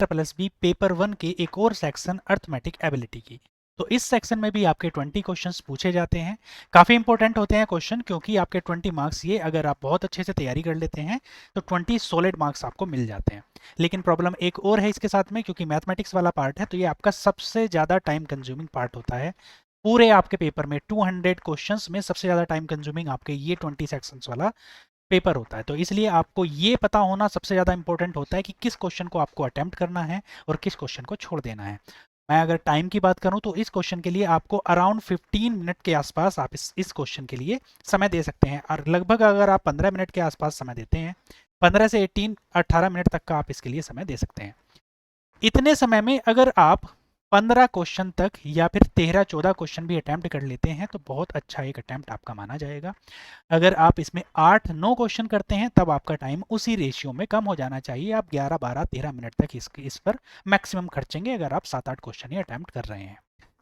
Plus B paper 1 के एक और सेक्शन अर्थमेटिक एबिलिटी की। तो इस सेक्शन में भी आपके 20 क्वेश्चंस पूछे जाते हैं। काफ़ी इंपॉर्टेंट होते हैं क्वेश्चन, क्योंकि आपके 20 मार्क्स ये अगर आप बहुत अच्छे से तैयारी कर लेते हैं तो 20 सॉलिड मार्क्स आपको मिल जाते हैं। लेकिन प्रॉब्लम एक और है इसके साथ में, क्योंकि मैथमेटिक्स वाला पार्ट है तो ये आपका सबसे ज़्यादा टाइम कंज्यूमिंग पार्ट होता है। पूरे आपके पेपर में 200 क्वेश्चंस में सबसे ज़्यादा टाइम कंज्यूमिंग आपके ये 20 सेक्शंस वाला पेपर होता है। तो इसलिए आपको ये पता होना सबसे ज़्यादा इंपॉर्टेंट होता है कि किस क्वेश्चन को आपको अटेम्प्ट करना है और किस क्वेश्चन को छोड़ देना है। मैं अगर टाइम की बात करूं तो इस क्वेश्चन के लिए आपको अराउंड 15 मिनट के आसपास आप इस क्वेश्चन के लिए समय दे सकते हैं, और लगभग अगर आप 15 मिनट के आसपास समय देते हैं, 15 से 18 मिनट तक का आप इसके लिए समय दे सकते हैं। इतने समय में अगर आप 15 क्वेश्चन तक या फिर 13-14 क्वेश्चन भी अटैम्प्ट कर लेते हैं तो बहुत अच्छा एक अटैम्प्ट आपका माना जाएगा। अगर आप इसमें 8-9 क्वेश्चन करते हैं तब आपका टाइम उसी रेशियो में कम हो जाना चाहिए। आप 11-12-13 मिनट तक इस पर मैक्सिमम खर्चेंगे अगर आप 7-8 क्वेश्चन ही अटैम्प्ट कर रहे हैं।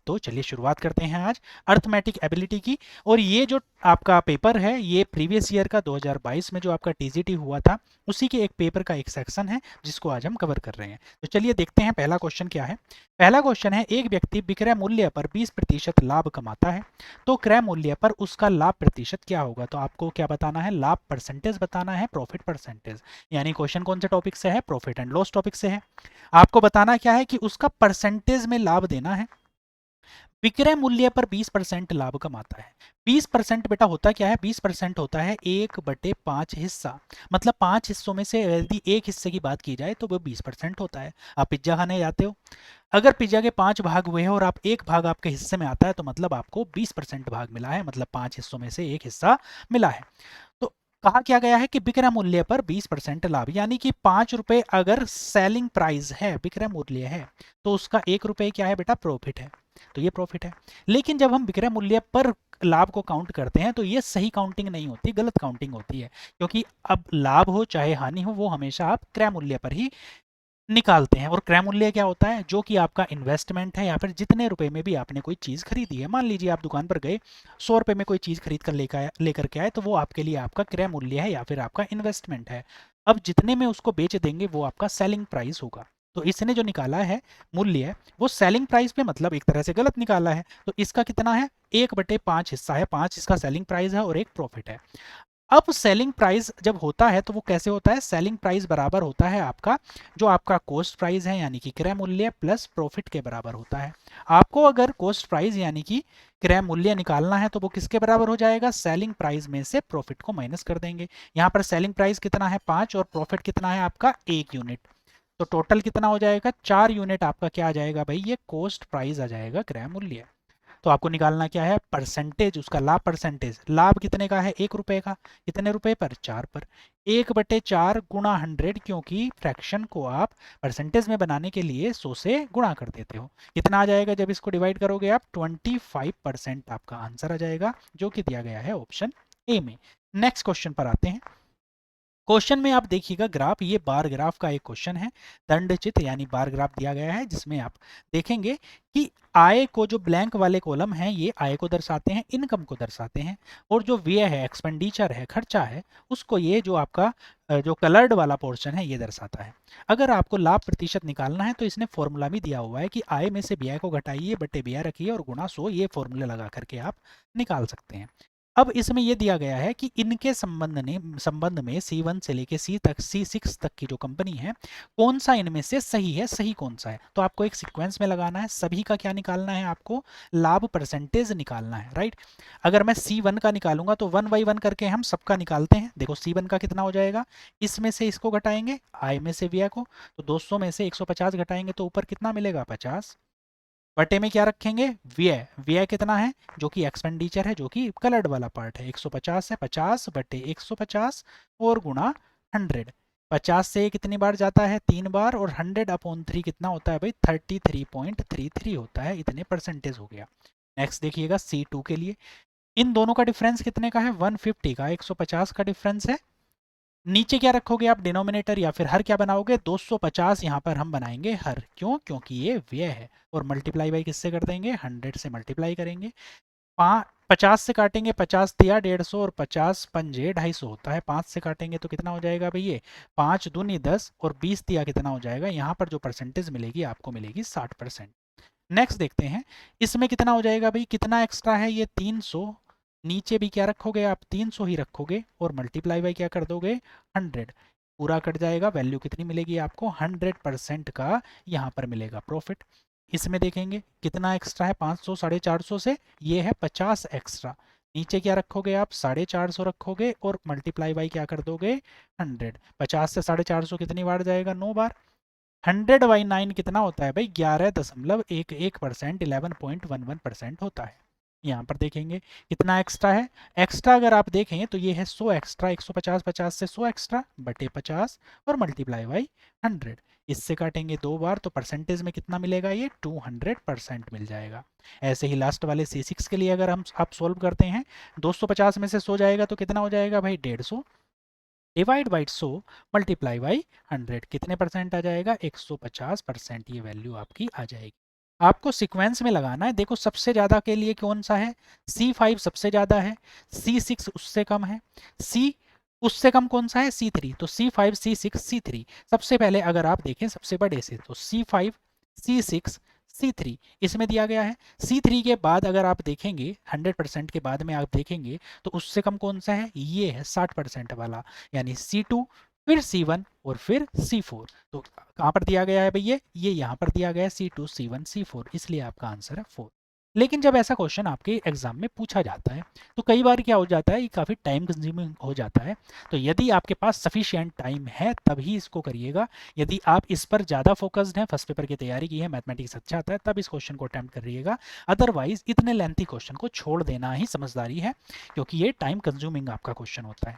तो चलिए शुरुआत करते हैं आज अर्थमेटिक एबिलिटी की। और ये जो आपका पेपर है ये प्रीवियस ईयर का 2022 में जो आपका टीजीटी हुआ था उसी के एक पेपर का एक सेक्शन है जिसको आज हम कवर कर रहे हैं। तो चलिए देखते हैं पहला क्वेश्चन क्या है। पहला क्वेश्चन है, एक व्यक्ति विक्रय मूल्य पर 20% लाभ कमाता है तो क्रय मूल्य पर उसका लाभ प्रतिशत क्या होगा। तो आपको क्या बताना है, लाभ परसेंटेज बताना है, प्रॉफिट परसेंटेज। यानी क्वेश्चन कौन से टॉपिक से है, प्रॉफिट एंड लॉस टॉपिक से है। आपको बताना क्या है कि उसका परसेंटेज में लाभ देना है। विक्रय मूल्य पर 20% लाभ कमाता है। 20% बेटा होता क्या है, 20% होता है 1/5 हिस्सा। मतलब 5 हिस्सों में से यदि एक हिस्से की बात की जाए तो वो 20% होता है। आप पिज्जा खाने जाते हो, अगर पिज्जा के 5 भाग हुए हैं और आप एक भाग आपके हिस्से में आता है तो मतलब आपको 20% भाग मिला है, मतलब 5 हिस्सों में से एक हिस्सा मिला है। तो कहा क्या गया है कि विक्रय मूल्य पर 20% लाभ, यानी कि 5 रुपए अगर सेलिंग प्राइस है, विक्रय मूल्य है, तो उसका 1 रुपए क्या है बेटा, प्रॉफिट है। तो ये प्रॉफिट है। लेकिन जब हम विक्रय मूल्य पर लाभ को काउंट करते हैं तो ये सही काउंटिंग नहीं होती, गलत काउंटिंग होती है। क्योंकि अब लाभ हो चाहे हानि हो वो हमेशा आप क्रय मूल्य पर ही निकालते हैं। और क्रय मूल्य क्या होता है, जो कि आपका इन्वेस्टमेंट है या फिर जितने रुपए में भी आपने कोई चीज़ खरीदी है। मान लीजिए आप दुकान पर गए, 100 रुपए में कोई चीज़ खरीद कर लेकर के आए, तो वो आपके लिए आपका क्रय मूल्य है या फिर आपका इन्वेस्टमेंट है। अब जितने में उसको बेच देंगे वो आपका सेलिंग प्राइस होगा। तो इसने जो निकाला है मूल्य वो सेलिंग प्राइस पे मतलब एक तरह से गलत निकाला है। तो इसका कितना है, 1/5 हिस्सा है, 5 इसका सेलिंग प्राइस है और 1 प्रॉफिट है। अब सेलिंग प्राइस जब होता है तो वो कैसे होता है, सेलिंग प्राइस बराबर होता है आपका जो आपका कॉस्ट प्राइस है यानी कि क्रय मूल्य प्लस प्रॉफिट के बराबर होता है। आपको अगर कॉस्ट प्राइस यानी कि क्रय मूल्य निकालना है तो वो किसके बराबर हो जाएगा, सेलिंग प्राइस में से प्रॉफिट को माइनस कर देंगे। यहाँ पर सेलिंग प्राइस कितना है 5 और प्रॉफिट कितना है आपका 1 यूनिट। तो टोटल कितना हो जाएगा, 4 यूनिट आपका क्या आ जाएगा भाई, ये कॉस्ट प्राइस आ जाएगा क्रय मूल्य। तो आपको निकालना क्या है, परसेंटेज, उसका लाभ परसेंटेज। लाभ कितने का है, 1 रुपए का, कितने रुपए पर, 4 पर। 1/4 गुणा 100, क्योंकि फ्रैक्शन को आप परसेंटेज में बनाने के लिए 100 से गुणा कर देते हो। कितना आ जाएगा जब इसको डिवाइड करोगे आप, 25% आपका आंसर आ जाएगा, जो कि दिया गया है ऑप्शन ए में। नेक्स्ट क्वेश्चन पर आते हैं। क्वेश्चन में आप देखिएगा ग्राफ, ये बार ग्राफ का एक क्वेश्चन है। दंड चित्र यानी बार ग्राफ दिया गया है जिसमें आप देखेंगे कि आय को, जो ब्लैंक वाले कॉलम हैं ये आय को दर्शाते हैं, इनकम को दर्शाते हैं, और जो व्यय है, एक्सपेंडिचर है, खर्चा है, उसको ये जो आपका जो कलर्ड वाला पोर्शन है ये दर्शाता है। अगर आपको लाभ प्रतिशत निकालना है तो इसने फॉर्मूला भी दिया हुआ है कि आय में से व्यय को घटाइए बटे व्यय रखिए और गुणा 100, ये फॉर्मूला लगा करके आप निकाल सकते हैं। अब इसमें यह दिया गया है कि इनके संबंध में C1 से लेके C6 तक की जो कंपनी है, कौन सा इनमें से सही है, सही कौन सा है। तो आपको एक सीक्वेंस में लगाना है, सभी का क्या निकालना है, आपको लाभ परसेंटेज निकालना है, राइट। अगर मैं C1 का निकालूंगा तो 1 बाई 1 करके हम सबका निकालते हैं। देखो C1 का कितना हो जाएगा, इसमें से इसको घटाएंगे आय में से व्यय को, तो 200 में से 150 घटाएंगे तो ऊपर कितना मिलेगा, 50। बटे में क्या रखेंगे, व्यय, व्यय कितना है, जो कि एक्सपेंडिचर है, जो कि कलर्ड वाला पार्ट है, 150 है, 50 बटे 150 और गुणा 100। 50 से कितनी बार जाता है, 3 बार, और 100/3 कितना होता है भाई, 33.33 होता है, इतने परसेंटेज हो गया। नेक्स्ट देखिएगा C2 के लिए, इन दोनों का डिफरेंस कितने का है, 150 का, 150 का डिफरेंस है। नीचे क्या रखोगे आप, डिनोमिनेटर या फिर हर क्या बनाओगे, 250 यहाँ पर हम बनाएंगे हर, क्यों, क्योंकि ये व्यय है, और मल्टीप्लाई बाई किससे कर देंगे, 100 से मल्टीप्लाई करेंगे। 50 से काटेंगे, 50 दिया 150 और 50 पंजे 250 होता है। 5 से काटेंगे तो कितना हो जाएगा भाई, ये 5 दूनी 10 और 20 दिया कितना हो जाएगा, यहाँ पर जो परसेंटेज मिलेगी आपको मिलेगी 60%। नेक्स्ट देखते हैं, इसमें कितना हो जाएगा भाई, कितना एक्स्ट्रा है ये 300, नीचे भी क्या रखोगे आप 300 ही रखोगे और मल्टीप्लाई बाई क्या कर दोगे 100, पूरा कट जाएगा, वैल्यू कितनी मिलेगी आपको 100% का यहाँ पर मिलेगा प्रॉफिट। इसमें देखेंगे कितना एक्स्ट्रा है 500 450 से, ये है 50 एक्स्ट्रा, नीचे क्या रखोगे आप 450 रखोगे और मल्टीप्लाई बाई क्या कर दोगे 100। 50 से 450 कितनी बार जाएगा, 9 बार। 100/9 कितना होता है भाई, 11.11%, 11.11% होता है। यहाँ पर देखेंगे कितना एक्स्ट्रा है, एक्स्ट्रा अगर आप देखें तो ये है 100 एक्स्ट्रा, 150 50 से 100 एक्स्ट्रा बटे 50 और मल्टीप्लाई बाई 100। इससे काटेंगे 2 बार तो परसेंटेज में कितना मिलेगा, ये 200% मिल जाएगा। ऐसे ही लास्ट वाले C6 के लिए अगर हम आप सोल्व करते हैं, 250 में से 100 जाएगा तो कितना हो जाएगा भाई 150, डिवाइड बाई 100 मल्टीप्लाई बाई 100, कितने परसेंट आ जाएगा 150%, ये वैल्यू आपकी आ जाएगी। आपको सीक्वेंस में लगाना है, देखो सबसे ज़्यादा के लिए कौन सा है, C5 सबसे ज़्यादा है, C6 उससे कम है, C उससे कम कौन सा है C3, तो C5 C6 C3। सबसे पहले अगर आप देखें सबसे बड़े से तो C5 C6 C3 इसमें दिया गया है। C3 के बाद अगर आप देखेंगे 100% के बाद में आप देखेंगे तो उससे कम कौन सा है, ये है 60% वाला, यानी C2 फिर C1 और फिर C4। तो कहाँ पर दिया गया है भैया, ये यहाँ पर दिया गया है C2 C1 C4, इसलिए आपका आंसर है 4। लेकिन जब ऐसा क्वेश्चन आपके एग्जाम में पूछा जाता है तो कई बार क्या हो जाता है, ये काफ़ी टाइम कंज्यूमिंग हो जाता है। तो यदि आपके पास सफिशिएंट टाइम है तभी इसको करिएगा। यदि आप इस पर ज़्यादा फोकस्ड हैं, फर्स्ट पेपर की तैयारी की है, मैथमेटिक्स अच्छा आता है, तब इस क्वेश्चन को अटैम्प्ट करिएगा। अदरवाइज इतने लेंथी क्वेश्चन को छोड़ देना ही समझदारी है, क्योंकि ये टाइम कंज्यूमिंग आपका क्वेश्चन होता है।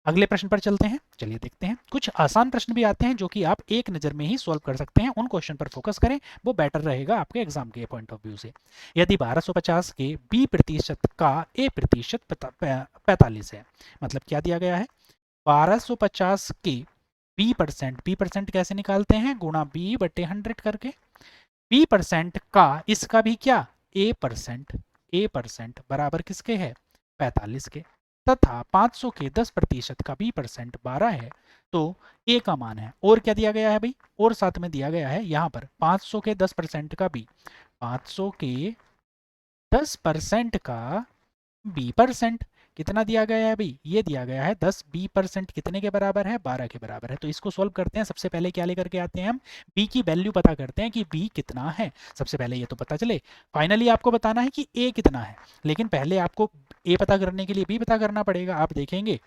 अगले प्रश्न पर चलते हैं, चलिए देखते हैं। कुछ आसान प्रश्न भी आते हैं जो कि आप एक नज़र में ही सॉल्व कर सकते हैं, उन क्वेश्चन पर फोकस करें, वो बेटर रहेगा आपके एग्जाम के पॉइंट ऑफ व्यू से। यदि 1250 के B% का A% 45 है, मतलब क्या दिया गया है, 1250 के B% कैसे निकालते हैं, गुणा B/100 करके, B% का इसका भी क्या A% बराबर किसके है 45 के, तथा 500 के 10% का B% 12 है, तो A का मान है, और क्या दिया गया है भाई, और साथ में दिया गया है यहाँ पर 500 के 10% का B, 500 के 10% का B% कितना दिया गया है भाई, ये दिया गया है 10, B% कितने के बराबर है 12 के बराबर है। तो इसको सोल्व करते हैं, सबसे पहले क्या लेकर के आते हैं हम, B की वैल्यू पता करते हैं कि B कितना है, सबसे पहले ये तो पता चले। फाइनली आपको बताना है कि A कितना है, लेकिन पहले आपको A पता करने के लिए B पता करना पड़ेगा। आप देखेंगे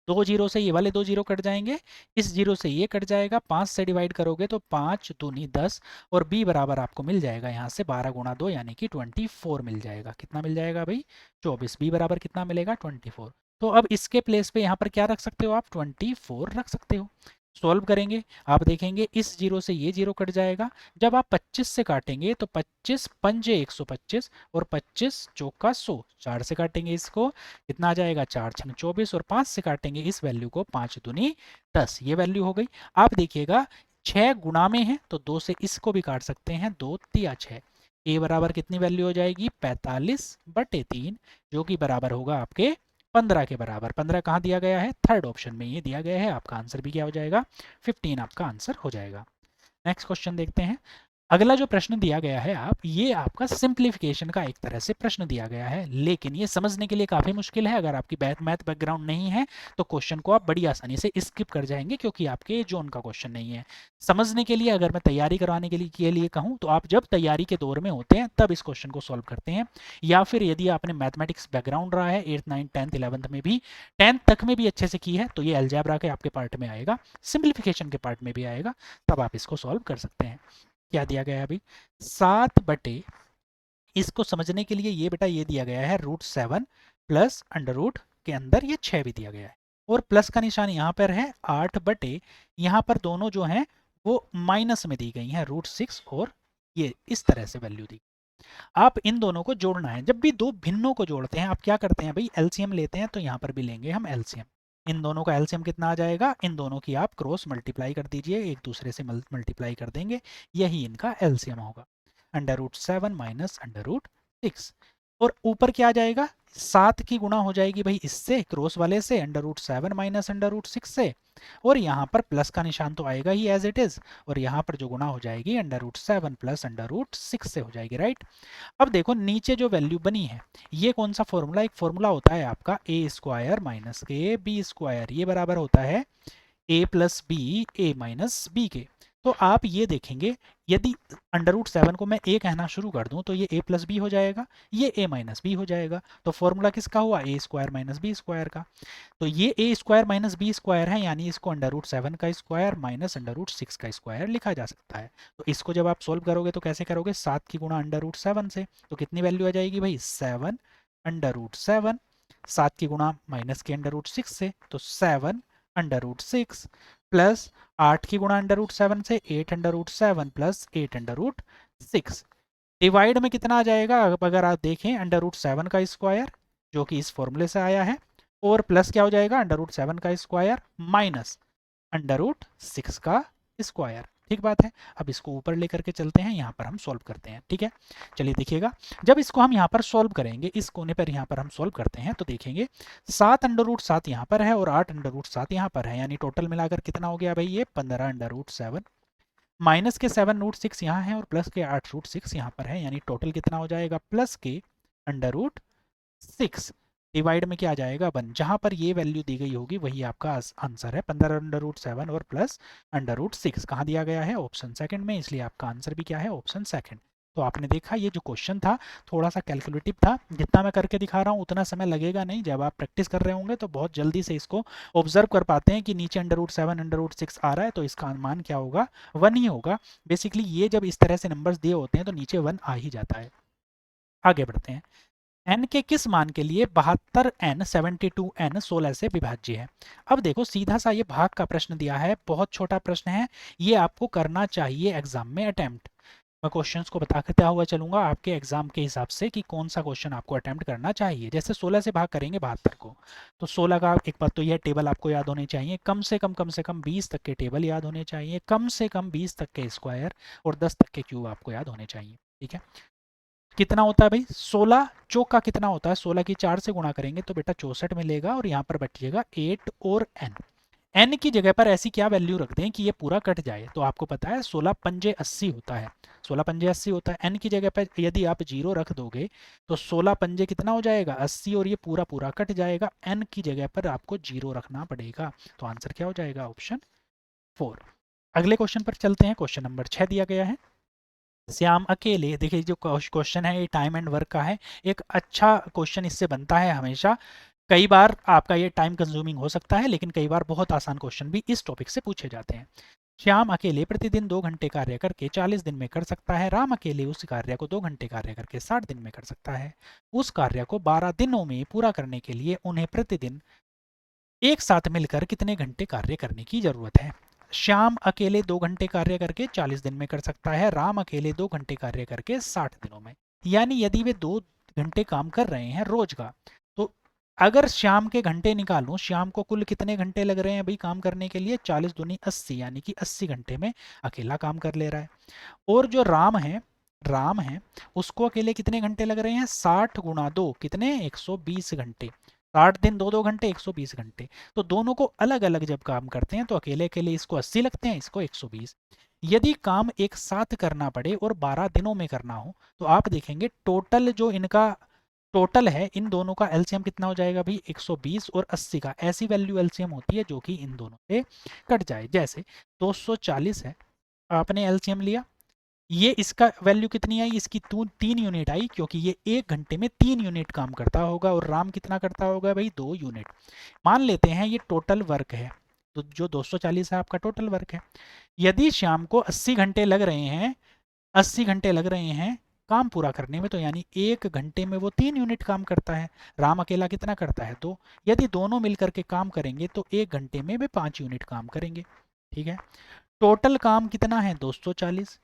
2 जीरो से ये वाले 2 जीरो कट जाएंगे, इस जीरो से ये कट जाएगा, 5 से डिवाइड करोगे तो 5 दूनी 10 और B बराबर आपको मिल जाएगा यहाँ से 12 गुणा 2 यानी कि 24 मिल जाएगा। कितना मिल जाएगा भाई 24, B बराबर कितना मिलेगा 24। तो अब इसके प्लेस पे यहाँ पर क्या रख सकते हो आप 24 रख सकते हो। सॉल्व करेंगे, आप देखेंगे इस जीरो से ये जीरो कट जाएगा, जब आप 25 से काटेंगे तो 25 पंजे 125 और 25 चौका 100, 4 से काटेंगे इसको कितना आ जाएगा 4 छंग 24 और 5 से काटेंगे इस वैल्यू को 5 दूनी 10, ये वैल्यू हो गई। आप देखिएगा 6 गुणा में है तो 2 से इसको भी काट सकते हैं, 2 तिया 6, ए बराबर कितनी वैल्यू हो जाएगी 45/3, जो कि बराबर होगा आपके 15 के बराबर। 15 कहाँ दिया गया है, थर्ड ऑप्शन में ये दिया गया है, आपका आंसर भी क्या हो जाएगा 15 आपका आंसर हो जाएगा। नेक्स्ट क्वेश्चन देखते हैं। अगला जो प्रश्न दिया गया है ये आपका सिंप्लीफिकेशन का एक तरह से प्रश्न दिया गया है, लेकिन ये समझने के लिए काफ़ी मुश्किल है। अगर आपकी मैथ बैकग्राउंड नहीं है तो क्वेश्चन को आप बड़ी आसानी से स्किप कर जाएंगे, क्योंकि आपके जोन का क्वेश्चन नहीं है। समझने के लिए अगर मैं तैयारी करवाने के लिए कहूँ तो आप जब तैयारी के दौर में होते हैं तब इस क्वेश्चन को सॉल्व करते हैं, या फिर यदि आपने मैथमेटिक्स बैकग्राउंड रहा है 8th 9th 10th 11th में भी, 10th तक में भी अच्छे से की है, तो ये अलजेब्रा के आपके पार्ट में आएगा, सिंप्लीफिकेशन के पार्ट में भी आएगा, तब आप इसको सॉल्व कर सकते हैं। क्या दिया गया है अभी 7/, इसको समझने के लिए ये बेटा ये दिया गया है √7 प्लस अंडर रूट के अंदर ये 6 भी दिया गया है, और प्लस का निशान यहाँ पर है 8/, यहाँ पर दोनों जो हैं वो माइनस में दी गई हैं √6, और ये इस तरह से वैल्यू दी। आप इन दोनों को जोड़ना है, जब भी दो भिन्नों को जोड़ते हैं आप क्या करते हैं भाई एलसीएम लेते हैं, तो यहाँ पर भी लेंगे हम एलसीएम। इन दोनों का एलसीएम कितना आ जाएगा, इन दोनों की आप क्रॉस मल्टीप्लाई कर दीजिए, एक दूसरे से मल्टीप्लाई कर देंगे, यही इनका एलसीएम होगा। √7 माइनस √6, और ऊपर क्या आ जाएगा, 7 की गुणा हो जाएगी भाई इससे, क्रॉस वाले से, √7 माइनस √6 से, और यहाँ पर प्लस का निशान तो आएगा ही एज इट इज, और यहाँ पर जो गुणा हो जाएगी √7 प्लस √6 से हो जाएगी, राइट। अब देखो नीचे जो वैल्यू बनी है, ये कौन सा फॉर्मूला, एक फॉर्मूला होता है आपका ए स्क्वायर माइनस के बी स्क्वायर, ये बराबर होता है ए प्लस बी ए माइनस बी के। तो आप ये देखेंगे, यदि √7 को मैं ए कहना शुरू कर दूं तो ये ए प्लस बी हो जाएगा, ये ए माइनस बी हो जाएगा, तो फॉर्मूला किसका हुआ, ए स्क्वायर माइनस बी स्क्वायर का। तो ये ए स्क्वायर माइनस बी स्क्वायर है, यानी इसको √7 का स्क्वायर माइनस √6 का स्क्वायर लिखा जा सकता है। तो इसको जब आप सोल्व करोगे तो कैसे करोगे, 7 की गुणा √7 से, तो कितनी वैल्यू आ जाएगी भाई 7 √7, 7 की गुणा माइनस के √6 से, तो 7 √6 प्लस 8 की गुणा √7 से 8 √7 प्लस 8 √6, डिवाइड में कितना आ जाएगा, अब अगर आप देखें √7 का स्क्वायर जो कि इस फॉर्मूले से आया है, और प्लस क्या हो जाएगा √7 का स्क्वायर माइनस √6 का स्क्वायर, ठीक बात है। अब इसको ऊपर लेकर के चलते हैं, यहाँ पर हम सॉल्व करते हैं, ठीक है। चलिए देखिएगा, जब इसको हम यहाँ पर सॉल्व करेंगे, इस कोने पर यहाँ पर हम सॉल्व करते हैं, तो देखेंगे 7 √7 यहाँ पर है और 8 √7 यहाँ पर है, यानी टोटल मिलाकर कितना हो गया भाई ये 15 √7, माइनस के 7 √6 यहाँ है और प्लस के 8 √6 यहाँ पर है, यानी टोटल कितना हो जाएगा प्लस के √6, डिवाइड में क्या आ जाएगा 1, जहां पर ये वैल्यू दी गई होगी वही आपका आंसर है, 15 √7 और प्लस √6 कहाँ दिया गया है, ऑप्शन सेकंड में, इसलिए आपका आंसर भी क्या है, ऑप्शन सेकंड। तो आपने देखा ये जो क्वेश्चन था थोड़ा सा कैलकुलेटिव था, जितना मैं करके दिखा रहा हूँ उतना समय लगेगा नहीं, जब आप प्रैक्टिस कर रहे होंगे तो बहुत जल्दी से इसको ऑब्जर्व कर पाते हैं कि नीचे √7 √6 आ रहा है तो इसका मान क्या होगा, 1 ही होगा। बेसिकली ये जब इस तरह से नंबर्स दिए होते हैं तो नीचे 1 आ ही जाता है। आगे बढ़ते हैं, n के किस मान के लिए 72n 72n 16 से विभाज्य है। अब देखो सीधा सा ये भाग का प्रश्न दिया है, बहुत छोटा प्रश्न है, ये आपको करना चाहिए एग्जाम में अटेम्प्ट। मैं क्वेश्चंस को बताता हुआ चलूंगा आपके एग्जाम के हिसाब से कि कौन सा क्वेश्चन आपको अटेम्प्ट करना चाहिए। जैसे 16 से भाग करेंगे 72 को, तो 16 का एक बात तो यह टेबल आपको याद होने चाहिए, कम से कम 20 तक के टेबल याद होने चाहिए, कम से कम 20 तक के स्क्वायर और 10 तक के क्यूब आपको याद होने चाहिए, ठीक है। कितना होता है भाई 16 चौक का कितना होता है, 16 की 4 से गुणा करेंगे तो बेटा 64 मिलेगा, और यहाँ पर बचिएगा 8 और n, n की जगह पर ऐसी क्या वैल्यू रख दें कि ये पूरा कट जाए। तो आपको पता है 16 पंजे 80 होता है, 16 पंजे 80 होता है, n की जगह पर यदि आप 0 रख दोगे तो 16 पंजे कितना हो जाएगा 80, और ये पूरा पूरा कट जाएगा, n की जगह पर आपको 0 रखना पड़ेगा। तो आंसर क्या हो जाएगा, ऑप्शन 4। अगले क्वेश्चन पर चलते हैं, क्वेश्चन नंबर 6 दिया गया है, श्याम अकेले, देखिए जो क्वेश्चन है ये टाइम एंड वर्क का है, एक अच्छा क्वेश्चन इससे बनता है हमेशा। कई बार आपका ये टाइम कंज्यूमिंग हो सकता है, लेकिन कई बार बहुत आसान क्वेश्चन भी इस टॉपिक से पूछे जाते हैं। श्याम अकेले प्रतिदिन 2 घंटे कार्य करके 40 दिन में कर सकता है, राम अकेले उस कार्य को 2 घंटे कार्य करके 60 दिन में कर सकता है। उस कार्य को 12 दिनों में पूरा करने के लिए उन्हें प्रतिदिन एक साथ मिलकर कितने घंटे कार्य करने की जरूरत है। श्याम अकेले 2 घंटे कार्य करके 40 दिन में कर सकता है, राम अकेले 2 घंटे कार्य करके 60 दिनों में। यानी यदि वे 2 घंटे काम कर रहे हैं रोज का, तो अगर श्याम के घंटे निकालूं, श्याम को कुल कितने घंटे लग रहे हैं भाई काम करने के लिए, 40 दूनी 80, यानी कि 80 घंटे में अकेला काम कर ले रहा है। और जो राम है उसको अकेले कितने घंटे लग रहे हैं, 60 गुणा 2 कितने 120 घंटे, 60 दिन 2 घंटे 120 घंटे। तो दोनों को अलग अलग जब काम करते हैं तो अकेले अकेले इसको 80 लगते हैं, इसको 120। यदि काम एक साथ करना पड़े और 12 दिनों में करना हो तो आप देखेंगे टोटल जो इनका टोटल है, इन दोनों का एलसीएम कितना हो जाएगा भाई 120 और 80 का, ऐसी वैल्यू एलसीएम होती है जो कि इन दोनों से कट जाए। जैसे 240 है, आपने एलसीएम लिया, ये इसका वैल्यू कितनी आई, इसकी 3 यूनिट आई, क्योंकि ये 1 घंटे में 3 यूनिट काम करता होगा, और राम कितना करता होगा भाई 2 यूनिट। मान लेते हैं ये टोटल वर्क है, तो जो 240 है आपका टोटल वर्क है। यदि श्याम को 80 घंटे लग रहे हैं, 80 घंटे लग रहे हैं काम पूरा करने में, तो यानी 1 घंटे में वो 3 यूनिट काम करता है, राम अकेला कितना करता है 2। यदि दोनों मिलकर के काम करेंगे तो 1 घंटे में वे 5 यूनिट काम करेंगे, ठीक है। टोटल काम कितना है 240,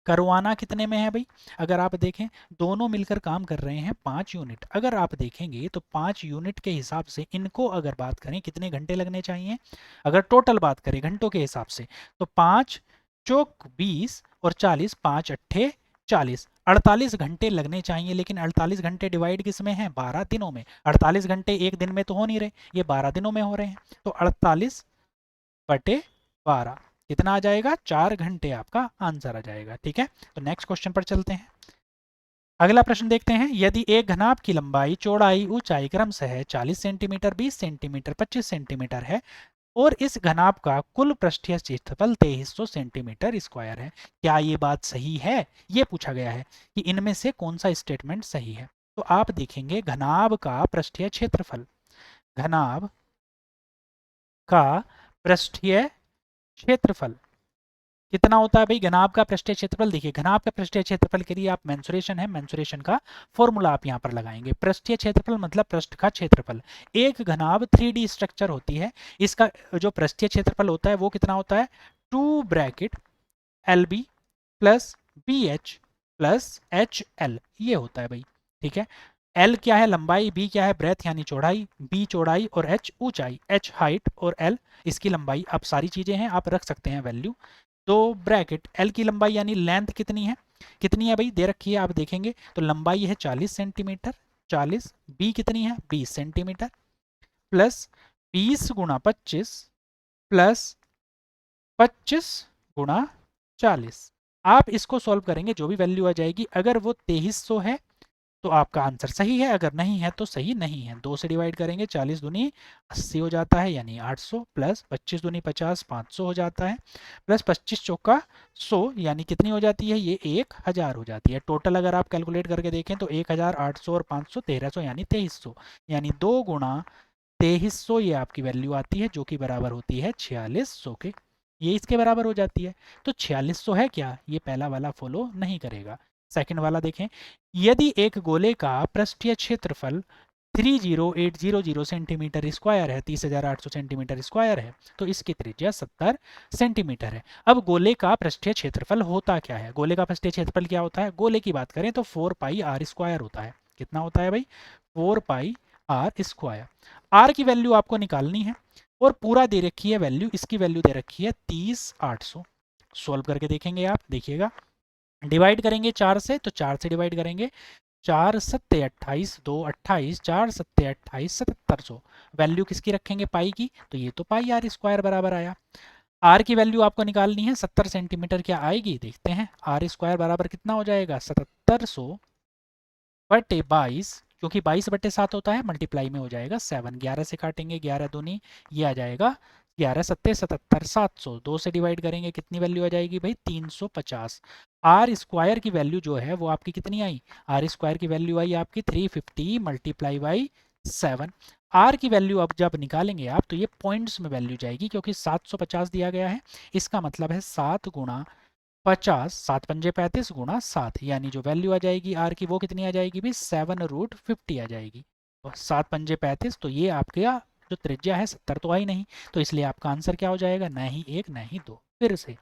करवाना कितने में है भाई, अगर आप देखें दोनों मिलकर काम कर रहे हैं 5 यूनिट। अगर आप देखेंगे तो 5 यूनिट के हिसाब से इनको अगर बात करें कितने घंटे लगने चाहिए, अगर टोटल बात करें घंटों के हिसाब से, तो 5 चौक 20 और 40, 5 अट्ठे 40, 48 घंटे लगने चाहिए, लेकिन 48 घंटे डिवाइड किस में है? 12 दिनों में। 48 घंटे एक दिन में तो हो नहीं रहे, ये 12 दिनों में हो रहे हैं। तो 48 बटे 12 कितना आ जाएगा? 4 घंटे आपका आंसर आ जाएगा। ठीक है, तो नेक्स्ट क्वेश्चन पर चलते हैं। अगला प्रश्न देखते हैं। यदि एक घनाभ की लंबाई, चौड़ाई, ऊंचाई क्रमशः 40 सेंटीमीटर, 20 सेंटीमीटर, 25 सेंटीमीटर है और इस घनाभ का कुल पृष्ठीय क्षेत्रफल 2300 सेंटीमीटर स्क्वायर है, क्या ये बात सही है? ये पूछा गया है कि इनमें से कौन सा स्टेटमेंट सही है। तो आप देखेंगे घनाभ का पृष्ठीय क्षेत्रफल, घनाभ का पृष्ठीय क्षेत्रफल कितना होता है भाई? घनाभ का पृष्ठीय क्षेत्रफल, देखिए घनाभ का पृष्ठीय क्षेत्रफल के लिए आप मेंसुरेशन है, मेंसुरेशन का फॉर्मूला आप यहाँ पर लगाएंगे। पृष्ठीय क्षेत्रफल मतलब पृष्ठ का क्षेत्रफल। एक घनाभ 3D स्ट्रक्चर होती है, इसका जो पृष्ठीय क्षेत्रफल होता है वो कितना होता है? 2 bracket LB plus BH plus HL, ये होता है भाई। ठीक है, L क्या है? लंबाई, B क्या है? ब्रेथ यानी चौड़ाई, B चौड़ाई और H ऊंचाई, H हाइट और L इसकी लंबाई। अब सारी चीजें हैं, आप रख सकते हैं वैल्यू। तो ब्रैकेट L की लंबाई यानी लेंथ कितनी है? कितनी है भाई? दे रखी है, आप देखेंगे तो लंबाई है 40 सेंटीमीटर, 40। B कितनी है? 20 सेंटीमीटर प्लस 20 गुणा 25 प्लस 25 गुणा 40। आप इसको सॉल्व करेंगे, जो भी वैल्यू आ जाएगी, अगर वो 2300 है तो आपका आंसर सही है, अगर नहीं है तो सही नहीं है। 2 से डिवाइड करेंगे, 40 दूनी 80 हो जाता है यानी 800 प्लस 25 दूनी 50, 500 हो जाता है प्लस 25 चौका 100 यानी कितनी हो जाती है? ये 1000 हो जाती है। टोटल अगर आप कैलकुलेट करके देखें तो 1000, 800 और 500 1300 यानी 2300, यानी 2 गुणा 2300 ये आपकी वैल्यू आती है, जो कि बराबर होती है 4600 के। ये इसके बराबर हो जाती है। तो 4600 है क्या? ये पहला वाला फॉलो नहीं करेगा। सेकंड वाला देखें। यदि एक गोले का पृष्ठीय क्षेत्रफल 30800 सेंटीमीटर स्क्वायर है, 30,800 सेंटीमीटर स्क्वायर है, तो इसकी त्रिज्या 70 सेंटीमीटर है। अब गोले का पृष्ठीय क्षेत्रफल होता क्या है? गोले का पृष्ठीय क्षेत्रफल क्या होता है? गोले की बात करें तो 4 पाई आर स्क्वायर होता है। कितना होता है भाई? 4 पाई आर स्क्वायर। आर की वैल्यू आपको निकालनी है और पूरा दे रखी है वैल्यू, इसकी वैल्यू दे रखी है 30,800। सॉल्व करके देखेंगे आप, देखिएगा डिवाइड करेंगे 4 से, तो 4 से डिवाइड करेंगे, 4 सत्ते 28, 2 28, 4 सत्ते 28, 7700। वैल्यू किसकी रखेंगे? पाई की, तो ये तो पाई आर स्क्वायर बराबर आया। आर की वैल्यू आपको निकालनी है, 70 सेंटीमीटर क्या आएगी देखते हैं। आर स्क्वायर बराबर कितना हो जाएगा? 7700 बटे 22, क्योंकि 22/7 होता है, मल्टीप्लाई में हो जाएगा 7। 11 से काटेंगे, 11 दूनी ये आ जाएगा 11 सत्ते 77, 700। 2 से डिवाइड करेंगे, कितनी वैल्यू आ जाएगी भाई? 350। आर स्क्वायर की वैल्यू जो है वो आपकी कितनी आई? आर स्क्वायर की वैल्यू आई आपकी 350 मल्टीप्लाई बाई 7। आर की वैल्यू अब जब निकालेंगे आप तो ये पॉइंट्स में वैल्यू जाएगी, क्योंकि 750 दिया गया है। इसका मतलब है 7 गुणा 50, 7 पंजे 35 गुणा 7, यानी जो वैल्यू आ जाएगी आर की वो कितनी आ जाएगी भी? 7√50 आ जाएगी। और 7 पंजे 35, तो ये आपके जो त्रिज्या है 70 तो आई नहीं, तो इसलिए आपका आंसर क्या हो जाएगा? ना ही 1 ना ही 2। फिर से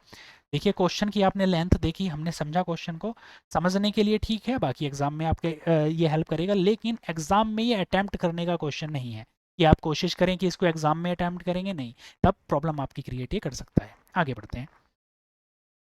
देखिए, क्वेश्चन की आपने लेंथ देखी, हमने समझा क्वेश्चन को, समझने के लिए ठीक है, बाकी एग्जाम में आपके ये हेल्प करेगा, लेकिन एग्जाम में ये अटैम्प्ट करने का क्वेश्चन नहीं है कि आप कोशिश करें कि इसको एग्जाम में अटैम्प्ट करेंगे, नहीं, तब प्रॉब्लम आपकी क्रिएट ही कर सकता है। आगे बढ़ते हैं।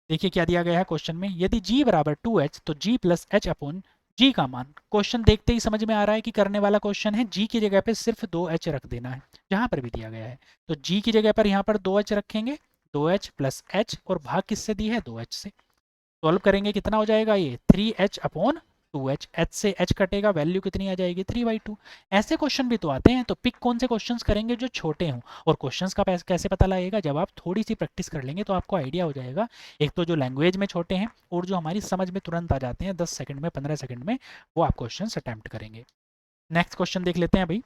देखिए क्या दिया गया है क्वेश्चन में। यदि g बराबर 2h तो g प्लस एच अपॉन जी का मान। क्वेश्चन देखते ही समझ में आ रहा है कि करने वाला क्वेश्चन है। g की जगह पे सिर्फ 2h रख देना है, जहां पर भी दिया गया है। तो g की जगह पर यहाँ पर 2h रखेंगे, 2h प्लस h, और भाग किससे दी है? 2h से। सॉल्व करेंगे, कितना हो जाएगा ये? 3h upon 2h। h से h कटेगा, वैल्यू कितनी आ जाएगी? 3/2। ऐसे क्वेश्चन भी तो आते हैं, तो पिक कौन से क्वेश्चंस करेंगे? जो छोटे हों। और क्वेश्चंस का कैसे पता लगेगा? जब आप थोड़ी सी प्रैक्टिस कर लेंगे तो आपको आइडिया हो जाएगा। एक तो जो लैंग्वेज में छोटे हैं, और जो हमारी समझ में तुरंत आ जाते हैं 10 सेकंड में, 15 सेकंड में, वो आप क्वेश्चन अटैम्प्ट करेंगे। नेक्स्ट क्वेश्चन देख लेते हैं भाई।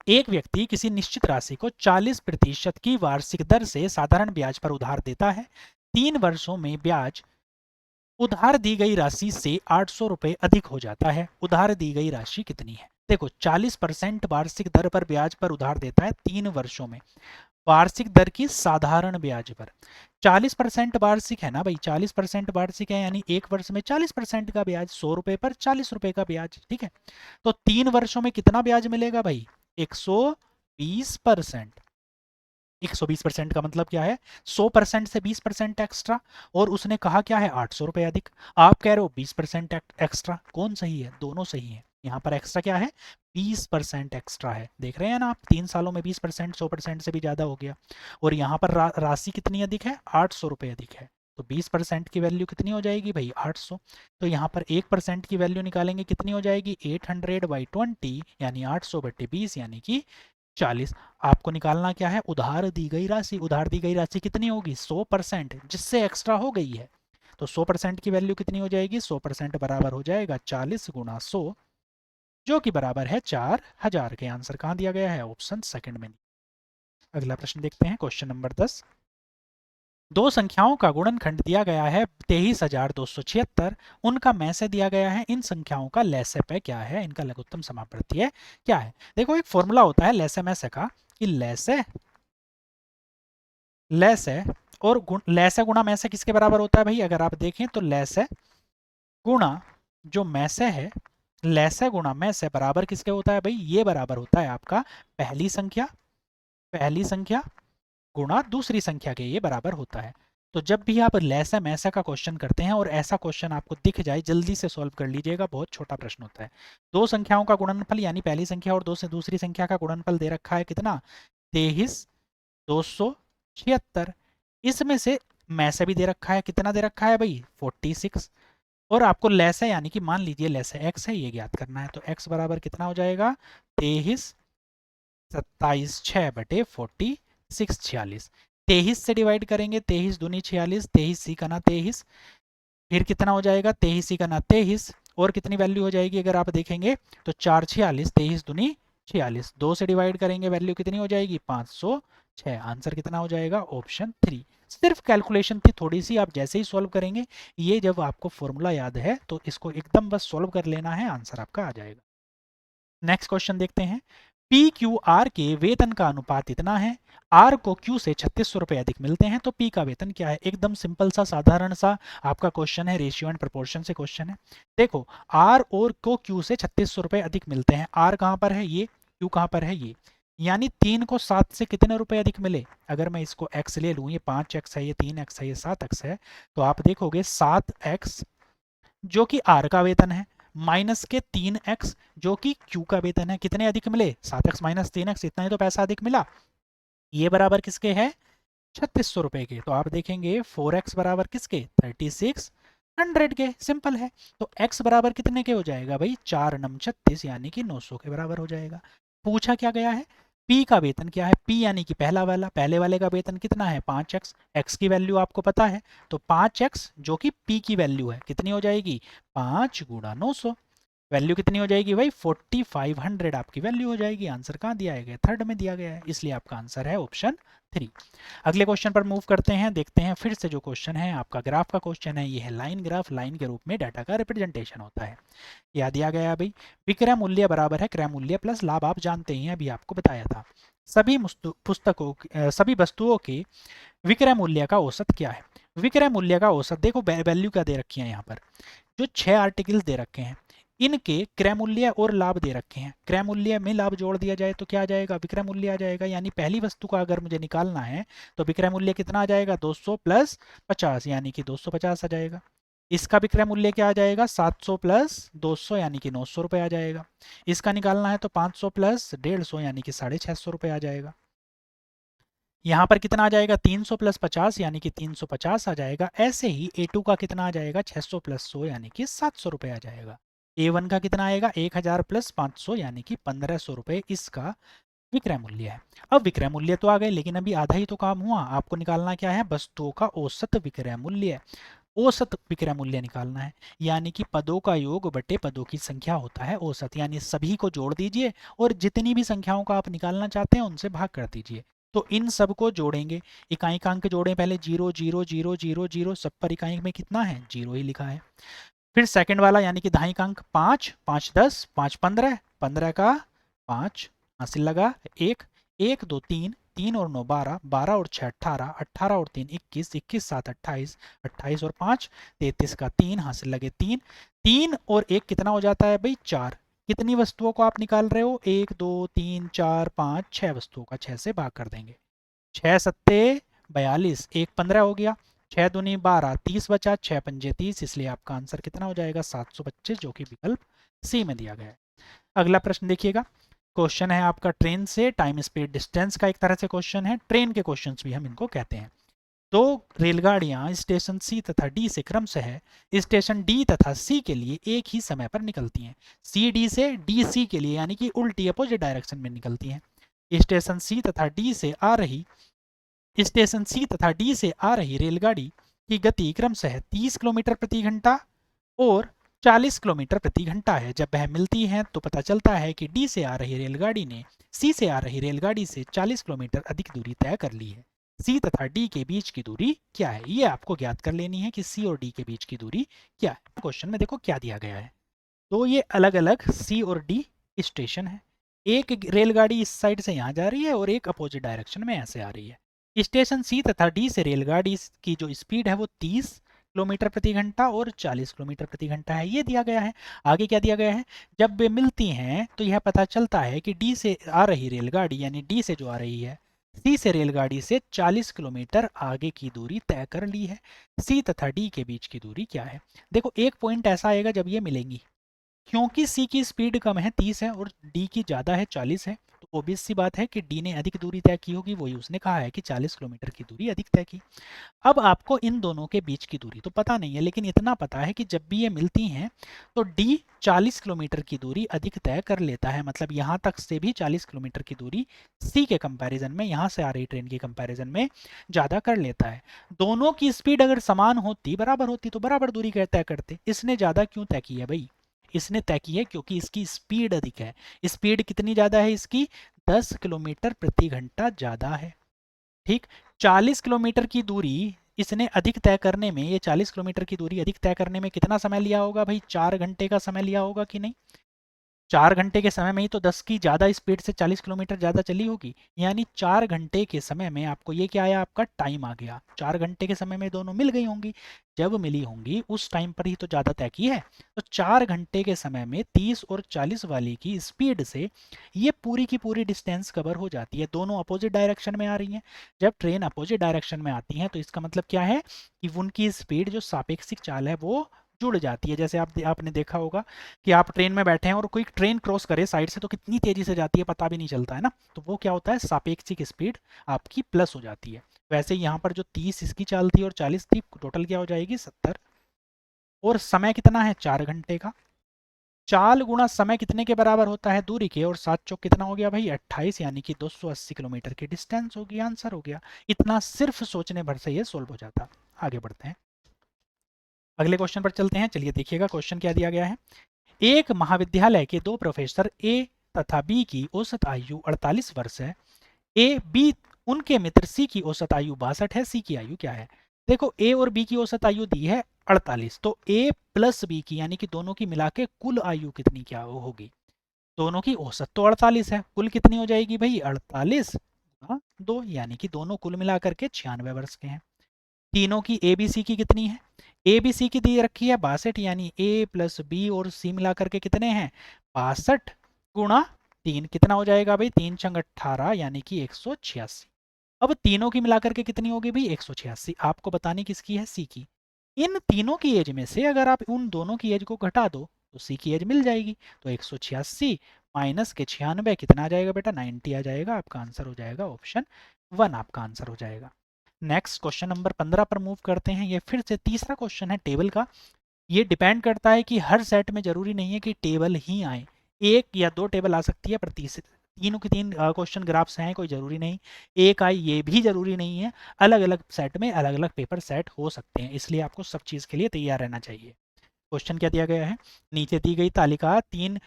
एक व्यक्ति किसी निश्चित राशि को 40% की वार्षिक दर से साधारण ब्याज पर उधार देता है। 3 वर्षों में ब्याज उधार दी गई राशि से 800 रुपये अधिक हो जाता है। उधार दी गई राशि कितनी है? देखो, 40% वार्षिक दर पर ब्याज पर उधार देता है 3 वर्षों में, वार्षिक दर की साधारण ब्याज पर। 40% वार्षिक है ना भाई, 40% वार्षिक है, यानी एक वर्ष में 40% का ब्याज, 100 रुपये पर 40 रुपये का ब्याज। ठीक है, तो 3 वर्षों में कितना ब्याज मिलेगा भाई? 120%। 120% का मतलब क्या है, 100% से 20% एक्स्ट्रा, और उसने कहा क्या है 800 रुपये अधिक, आप कह रहे हो 20% एक्स्ट्रा। कौन सही है? दोनों सही है। यहाँ पर एक्स्ट्रा क्या है, 20% एक्स्ट्रा है। देख रहे हैं ना आप, 3 सालों में 20%, 100% से भी ज़्यादा हो गया। और यहाँ पर राशि कितनी अधिक है, 800 रुपये अधिक है। तो 20% की वैल्यू कितनी हो जाएगी भाई, 800। तो यहाँ पर 1% की वैल्यू निकालेंगे, कितनी हो जाएगी, 800/20 यानी 800/20 यानी कि 40। आपको निकालना क्या है, उधार दी गई राशि। उधार दी गई राशि कितनी होगी, 100%, जिससे एक्स्ट्रा हो गई है। तो 100% की वैल्यू कितनी हो जाएगी, 100% बराबर हो जाएगा 40 गुणा 100, जो कि बराबर है 4000 के। आंसर कहाँ दिया गया है, ऑप्शन सेकंड में। अगला प्रश्न देखते हैं, क्वेश्चन नंबर 10। दो संख्याओं का गुणनखंड दिया गया है 23,276, उनका में से दिया गया है, इन संख्याओं का लैसे क्या है, इनका लघुत्तम समापवर्तीय क्या है। देखो एक फॉर्मूला होता है लैसे में से का, कि लैसे लैसे और लैसे गुणा में से किसके बराबर होता है भाई, अगर आप देखें तो लैसे गुणा जो में से है, लैसे गुणा में से बराबर किसके होता है भाई, ये बराबर होता है आपका पहली संख्या गुणा दूसरी संख्या के, ये बराबर होता है। तो जब भी आप लैसा मैसा का क्वेश्चन करते हैं और ऐसा क्वेश्चन आपको दिख जाए, जल्दी से सॉल्व कर लीजिएगा, बहुत छोटा प्रश्न होता है। दो संख्याओं का गुणनफल यानी पहली संख्या और दो से दूसरी संख्या का गुणनफल दे रखा है कितना, 23,276। इसमें से मैसे भी दे रखा है, कितना दे रखा है भाई, 46। और आपको लैसा यानी कि मान लीजिए लैसा एक्स है, ये ज्ञात करना है। तो एक्स बराबर कितना हो जाएगा, 23 27 6/46 46। 23 से डिवाइड करेंगे, 23 दूनी 46, 23 सी का ना 23, फिर कितना हो जाएगा, 23 सी का ना 23, और कितनी वैल्यू हो जाएगी अगर आप देखेंगे तो 4 46, 23 दूनी 46, 2 से डिवाइड करेंगे, वैल्यू कितनी हो जाएगी, 506। आंसर कितना हो जाएगा, ऑप्शन 3। सिर्फ कैलकुलेशन थी थोड़ी सी, आप जैसे ही सॉल्व करेंगे, ये जब आपको फॉर्मूला याद है तो इसको एकदम बस सॉल्व कर लेना है, आंसर आपका आ जाएगा। नेक्स्ट क्वेश्चन देखते हैं, पी क्यू आर के वेतन का अनुपात इतना है, आर को क्यू से 3600 रुपए अधिक मिलते हैं, तो पी का वेतन क्या है। एकदम सिंपल सा साधारण सा आपका क्वेश्चन है, रेशियो एंड प्रोपोर्शन से क्वेश्चन है। देखो आर और को क्यू से 3600 रुपए अधिक मिलते हैं, आर कहाँ पर है ये, क्यू कहाँ पर है ये, यानी 3 को 7 से कितने रुपए अधिक मिले। अगर मैं इसको x ले लूँ, ये 5x है, ये 3x है, ये 7x है, तो आप देखोगे 7x जो कि आर का वेतन है, माइनस के 3x जो कि क्यू का वेतन है, कितने अधिक मिले, 7x माइनस 3x, इतना ही तो पैसा अधिक मिला। ये बराबर किसके है, 3600 रुपए के। तो आप देखेंगे 4x बराबर किसके, 3600 के। सिंपल है। तो x बराबर कितने के हो जाएगा भाई, 4 नम 36 यानी कि 900 के बराबर हो जाएगा। पूछा क्या गया है, P का वेतन क्या है, P यानी कि पहले वाले का वेतन कितना है, 5x, x की वैल्यू आपको पता है, तो 5x जो कि P की वैल्यू है कितनी हो जाएगी, 5 गुणा 900, वैल्यू कितनी हो जाएगी भाई, 4500 आपकी वैल्यू हो जाएगी। आंसर कहाँ दिया गया, थर्ड में दिया गया है, इसलिए आपका आंसर है ऑप्शन 3। अगले क्वेश्चन पर मूव करते हैं, देखते हैं फिर से जो क्वेश्चन है आपका ग्राफ का क्वेश्चन है, ये है लाइन ग्राफ। लाइन के रूप में डाटा का रिप्रेजेंटेशन होता है। यह दिया गया है भाई, विक्रय मूल्य बराबर है क्रय मूल्य प्लस लाभ, आप जानते हैं अभी आपको बताया था। सभी वस्तुओं के विक्रय मूल्य का औसत क्या है। विक्रय मूल्य का औसत देखो, वैल्यू क्या दे रखी है यहाँ पर, जो 6 आर्टिकल्स दे रखे हैं, इनके क्रय मूल्य और लाभ दे रखे हैं। क्रय मूल्य में लाभ जोड़ दिया जाए तो क्या आ जाएगा, विक्रय मूल्य आ जाएगा। यानी पहली वस्तु का अगर मुझे निकालना है तो विक्रय मूल्य कितना आ जाएगा, 200 प्लस 50 यानी कि 250 आ जाएगा। इसका विक्रय मूल्य क्या आ जाएगा, 700 प्लस 200 यानी कि 900 रुपये आ जाएगा। इसका निकालना है तो 500 प्लस 150 यानी कि 650 रुपये आ जाएगा। यहाँ पर कितना आ जाएगा, 300 प्लस 50 यानी कि 350 आ जाएगा। ऐसे ही A2 का कितना आ जाएगा, 600 प्लस 100 यानी कि 700 रुपये आ जाएगा। A1 का कितना आएगा, 1000 प्लस 500 यानी कि 1500 रुपये इसका विक्रय मूल्य है। अब विक्रय मूल्य तो आ गए, लेकिन अभी आधा ही तो काम हुआ। आपको निकालना क्या है, वस्तुओं का औसत विक्रय मूल्य। औसत विक्रय मूल्य निकालना है, यानी कि पदों का योग बटे पदों की संख्या होता है औसत। यानी सभी को जोड़ दीजिए और जितनी भी संख्याओं का आप निकालना चाहते हैं उनसे भाग कर दीजिए। तो इन सब को जोड़ेंगे, इकाई अंक जोड़ें पहले, 0 0 0 0 0, सब पर इकाई में कितना है, 0 ही लिखा है। फिर सेकंड वाला यानी कि दहाई अंक 5 5 10 5 15, 15 का 5 हासिल लगा 1 1 2 3 3 और 9 12, 12 और 6 18, 18 और 3 21, 21 7 28, 28 और 5 33 का 3 हासिल लगे 3, 3 और 1 कितना हो जाता है भाई, 4। कितनी वस्तुओं को आप निकाल रहे हो, 1 2 3 4 5 6 वस्तुओं का, 6 से भाग कर देंगे। 6 सत्ते 42, 1 15 हो गया, 6 दूनी 12, 30 बचा, 6 पंजे 30, इसलिए आपका आंसर कितना हो जाएगा 725, जो कि विकल्प सी में दिया गया है। अगला प्रश्न देखिएगा, क्वेश्चन है आपका ट्रेन से टाइम स्पीड डिस्टेंस का, एक तरह से क्वेश्चन है, ट्रेन के क्वेश्चंस भी हम इनको कहते हैं। दो रेलगाड़ियां स्टेशन सी तथा डी से क्रमशः स्टेशन डी तथा सी के लिए एक ही समय पर निकलती हैं। सी डी से डी सी के लिए यानी कि उल्टी अपोजिट डायरेक्शन में निकलती हैं। स्टेशन सी तथा डी से आ रही स्टेशन सी तथा डी से आ रही रेलगाड़ी की गति क्रमशः 30 किलोमीटर प्रति घंटा और 40 किलोमीटर प्रति घंटा है। जब वह मिलती हैं तो पता चलता है कि डी से आ रही रेलगाड़ी ने सी से आ रही रेलगाड़ी से 40 किलोमीटर अधिक दूरी तय कर ली है। सी तथा डी के बीच की दूरी क्या है, ये आपको ज्ञात कर लेनी है कि सी और डी के बीच की दूरी क्या है। क्वेश्चन में देखो क्या दिया गया है, तो ये अलग अलग सी और डी स्टेशन है। एक रेलगाड़ी इस साइड से यहाँ जा रही है और एक अपोजिट डायरेक्शन में ऐसे आ रही है। स्टेशन सी तथा डी से रेलगाड़ी की जो स्पीड है वो 30 किलोमीटर प्रति घंटा और 40 किलोमीटर प्रति घंटा है, ये दिया गया है। आगे क्या दिया गया है, जब वे मिलती हैं तो यह पता चलता है कि डी से आ रही रेलगाड़ी यानी डी से जो आ रही है सी से रेलगाड़ी से 40 किलोमीटर आगे की दूरी तय कर ली है। सी तथा डी के बीच की दूरी क्या है। देखो एक पॉइंट ऐसा आएगा जब ये मिलेंगी, क्योंकि सी की स्पीड कम है 30 है और डी की ज़्यादा है 40 है, तो ओबियस सी बात है कि डी ने अधिक दूरी तय की होगी, वही उसने कहा है कि 40 किलोमीटर की दूरी अधिक तय की। अब आपको इन दोनों के बीच की दूरी तो पता नहीं है, लेकिन इतना पता है कि जब भी ये मिलती हैं तो डी 40 किलोमीटर की दूरी अधिक तय कर लेता है, मतलब यहाँ तक से भी 40 किलोमीटर की दूरी सी के कंपैरिजन में, यहाँ से आ रही ट्रेन के कंपैरिजन में ज़्यादा कर लेता है। दोनों की स्पीड अगर समान होती, बराबर होती, तो बराबर दूरी तय करते। इसने ज़्यादा क्यों तय की है भाई, इसने तय की है क्योंकि इसकी स्पीड अधिक है। स्पीड कितनी ज़्यादा है इसकी, 10 किलोमीटर प्रति घंटा ज़्यादा है। ठीक, 40 किलोमीटर की दूरी इसने अधिक तय करने में, ये 40 किलोमीटर की दूरी अधिक तय करने में कितना समय लिया होगा भाई, 4 घंटे का समय लिया होगा कि नहीं। 4 घंटे के समय में ही तो 10 की ज़्यादा स्पीड से 40 किलोमीटर ज़्यादा चली होगी, यानी 4 घंटे के समय में आपको ये क्या आया, आपका टाइम आ गया। 4 घंटे के समय में दोनों मिल गई होंगी, जब मिली होंगी उस टाइम पर ही तो ज़्यादा तय की है। तो 4 घंटे के समय में 30 और 40 वाली की स्पीड से ये पूरी की पूरी डिस्टेंस कवर हो जाती है। दोनों अपोजिट डायरेक्शन में आ रही हैं, जब ट्रेन अपोजिट डायरेक्शन में आती हैं तो इसका मतलब क्या है कि उनकी स्पीड जो सापेक्षिक चाल है वो जुड़ जाती है। जैसे आपने देखा होगा कि आप ट्रेन में बैठे हैं और कोई ट्रेन क्रॉस करे साइड से तो कितनी तेजी से जाती है पता भी नहीं चलता है ना, तो वो क्या होता है, सापेक्षिक स्पीड आपकी प्लस हो जाती है। वैसे यहाँ पर जो 30 इसकी चाल थी और 40 थी, टोटल क्या हो जाएगी 70, और समय कितना है 4 घंटे का। चाल गुणा समय कितने के बराबर होता है, दूरी के, और 7 चौक कितना हो गया भाई 28, यानी कि 280 किलोमीटर की डिस्टेंस होगी। आंसर हो गया। इतना सिर्फ सोचने भर से ये सोल्व हो जाता। आगे बढ़ते हैं, अगले क्वेश्चन पर चलते हैं। चलिए देखिएगा क्वेश्चन क्या दिया गया है। एक महाविद्यालय के दो प्रोफेसर ए तथा बी की औसत आयु 48 वर्ष है। ए बी उनके मित्र सी की औसत आयु 62 है, सी की आयु क्या है। देखो ए और बी की औसत आयु दी है 48, तो ए प्लस बी की यानी कि दोनों की मिला के कुल आयु कितनी क्या होगी, दोनों की औसत तो 48 है, कुल कितनी हो जाएगी भाई 48 2, यानी कि दोनों कुल मिलाकर के 96 वर्ष के हैं। तीनों की ए बी सी की कितनी है, ए बी सी की दी रखी है 62, यानी ए प्लस बी और सी मिलाकर के कितने हैं 62 गुणा 3, कितना हो जाएगा भाई 3 छंग 18, यानी कि 186। अब तीनों की मिलाकर के कितनी होगी भाई 186, आपको बतानी किसकी है, सी की। इन तीनों की एज में से अगर आप उन दोनों की एज को घटा दो तो सी की एज मिल जाएगी। तो 186 माइनस के 96 कितना आ जाएगा बेटा 90 आ जाएगा। आपका आंसर हो जाएगा ऑप्शन 1, आपका आंसर हो जाएगा। नेक्स्ट क्वेश्चन नंबर 15 पर मूव करते हैं। ये फिर से तीसरा क्वेश्चन है टेबल का। ये डिपेंड करता है कि हर सेट में जरूरी नहीं है कि टेबल ही आए, एक या दो टेबल आ सकती है, पर तीनों की तीन क्वेश्चन ग्राफ्स हैं, कोई जरूरी नहीं एक आए, ये भी जरूरी नहीं है। अलग अलग सेट में अलग अलग पेपर सेट हो सकते हैं, इसलिए आपको सब चीज़ के लिए तैयार रहना चाहिए। क्वेश्चन क्या दिया गया है, नीचे दी गई तालिका 3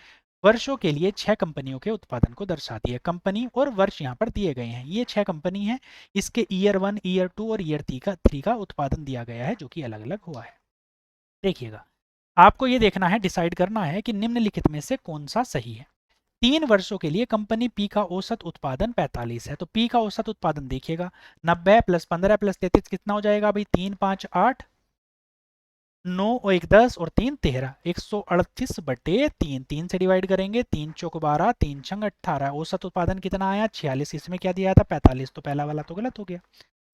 वर्षों के लिए 6 कंपनियों के उत्पादन को दर्शाती है। कंपनी और वर्ष यहाँ पर दिए गए हैं, ये 6 कंपनी हैं, इसके ईयर 1 ईयर 2 और ईयर 3 का उत्पादन दिया गया है जो कि अलग अलग हुआ है। देखिएगा, आपको ये देखना है, डिसाइड करना है कि निम्नलिखित में से कौन सा सही है। 3 वर्षों के लिए कंपनी पी का औसत उत्पादन 45 है, तो पी का औसत उत्पादन देखिएगा 90 प्लस 15 प्लस 33 कितना हो जाएगा भाई 3 5 8, 9 और 1 10 और 3 13, 138/3, 3 से डिवाइड करेंगे, 3 चौक 12, 3 छंग 18, औसत उत्पादन कितना आया 46, इसमें क्या दिया था 45, तो पहला वाला तो गलत हो गया।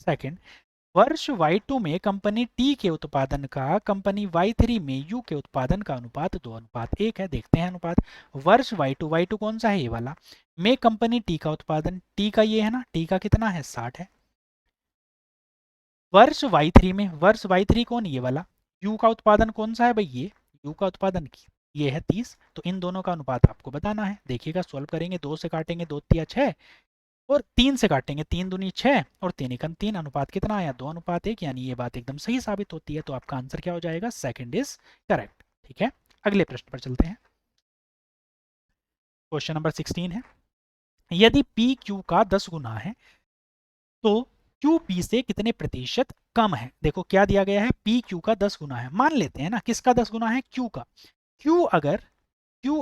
सेकंड, वर्ष Y2 में कंपनी T के उत्पादन का कंपनी Y3 में U के उत्पादन का अनुपात 2:1 है। देखते हैं अनुपात। वर्ष Y2 कौन सा है ये वाला, में कंपनी T का उत्पादन, T का ये है ना, T का कितना है 60 है। वर्ष Y3 में, वर्ष Y3 कौन, ये वाला, U का उत्पादन कौन सा है भाई, ये U का उत्पादन ये है 30, तो इन दोनों का अनुपात आपको बताना है। देखिएगा सॉल्व करेंगे, 2 से काटेंगे 2 तिया 6 और 3 से काटेंगे 3 दूनी 6 और 3 एकम 3, अनुपात कितना आया 2:1, यानी ये बात एकदम सही साबित होती है। तो आपका आंसर क्या हो जाएगा, सेकंड इज करेक्ट। ठीक है, अगले प्रश्न पर चलते हैं। क्वेश्चन नंबर 16 है, यदि पी क्यू का 10 गुना है तो क्यू पी से कितने प्रतिशत कम है। देखो क्या दिया गया है, पी क्यू का 10 गुना है, मान लेते हैं ना किसका 10 गुना है, क्यू का। क्यू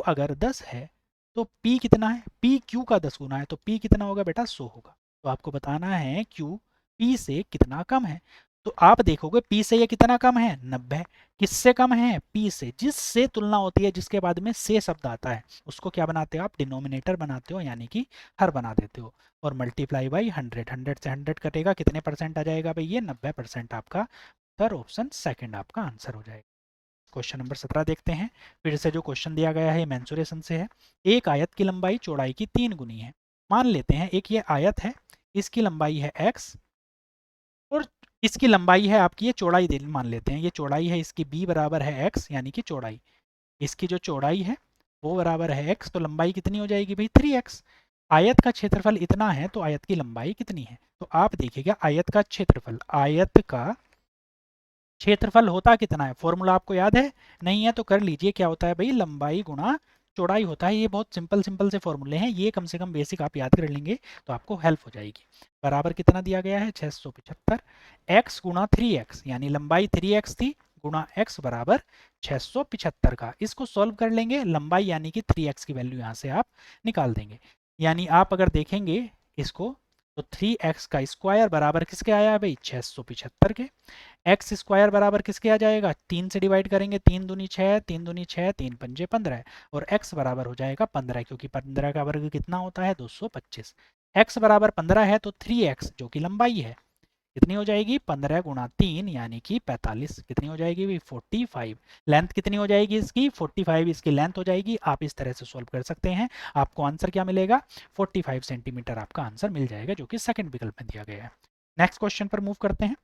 अगर 10 है तो P कितना है, P Q का 10 गुना है, तो P कितना होगा बेटा 100 होगा। तो आपको बताना है Q P से कितना कम है। तो आप देखोगे P से ये कितना कम है 90, किससे कम है P से, जिससे तुलना होती है जिसके बाद में से शब्द आता है उसको क्या बनाते हो आप, डिनोमिनेटर बनाते हो, यानी कि हर बना देते हो और मल्टीप्लाई बाई 100, 100 से 100 कटेगा, कितने परसेंट आ जाएगा भाई, ये 90% आपका सर ऑप्शन सेकंड आपका आंसर हो जाएगा। क्वेश्चन नंबर 17 देखते हैं। फिर से जो क्वेश्चन दिया गया है मेंसुरेशन से है। एक आयत की लंबाई चौड़ाई की 3 गुनी है। मान लेते हैं एक ये आयत है, इसकी लंबाई है x और इसकी लंबाई है आपकी, ये चौड़ाई मान लेते हैं, ये चौड़ाई है इसकी b बराबर है x, यानी कि चौड़ाई, इसकी जो चौड़ाई है वो बराबर है x, तो लंबाई कितनी हो जाएगी भाई 3x। आयत का क्षेत्रफल इतना है तो आयत की लंबाई कितनी है, तो आप देखिएगा आयत का क्षेत्रफल, आयत का क्षेत्रफल होता कितना है, फॉर्मूला आपको याद है, नहीं है तो कर लीजिए, क्या होता है भाई लंबाई गुणा चौड़ाई होता है। ये बहुत सिंपल सिंपल से फॉर्मूले हैं, ये कम से कम बेसिक आप याद कर लेंगे तो आपको हेल्प हो जाएगी। बराबर कितना दिया गया है 675, x गुणा 3x, यानी लंबाई 3x थी गुणा x बराबर 675 का, इसको सॉल्व कर लेंगे, लंबाई यानी कि 3x की वैल्यू यहाँ से आप निकाल देंगे। यानी आप अगर देखेंगे इसको तो 3x का स्क्वायर बराबर किसके आया है भाई 675 के, एक्स स्क्वायर बराबर किसके आ जाएगा, 3 से डिवाइड करेंगे, 3 दूनी 6, 3 दूनी 6, 3 पंजे 15 और x बराबर हो जाएगा 15, क्योंकि 15 का वर्ग कितना होता है 225। x बराबर 15 है तो 3x जो कि लंबाई है कितनी हो जाएगी 15 गुणा 3 यानी कि 45, कितनी हो जाएगी भी 45। लेंथ कितनी हो जाएगी इसकी 45, इसकी लेंथ हो जाएगी। आप इस तरह से सॉल्व कर सकते हैं, आपको आंसर क्या मिलेगा 45 सेंटीमीटर आपका आंसर मिल जाएगा, जो कि सेकंड विकल्प में दिया गया है। नेक्स्ट क्वेश्चन पर मूव करते हैं।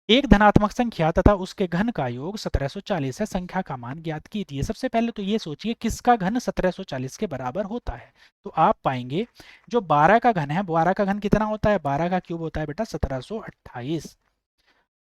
एक धनात्मक संख्या तथा उसके घन का योग 1740 है, संख्या का मान ज्ञात कीजिए। सबसे पहले तो ये सोचिए किसका घन 1740 के बराबर होता है, तो आप पाएंगे जो 12 का घन है, 12 का घन कितना होता है, 12 का क्यूब होता है बेटा 1728,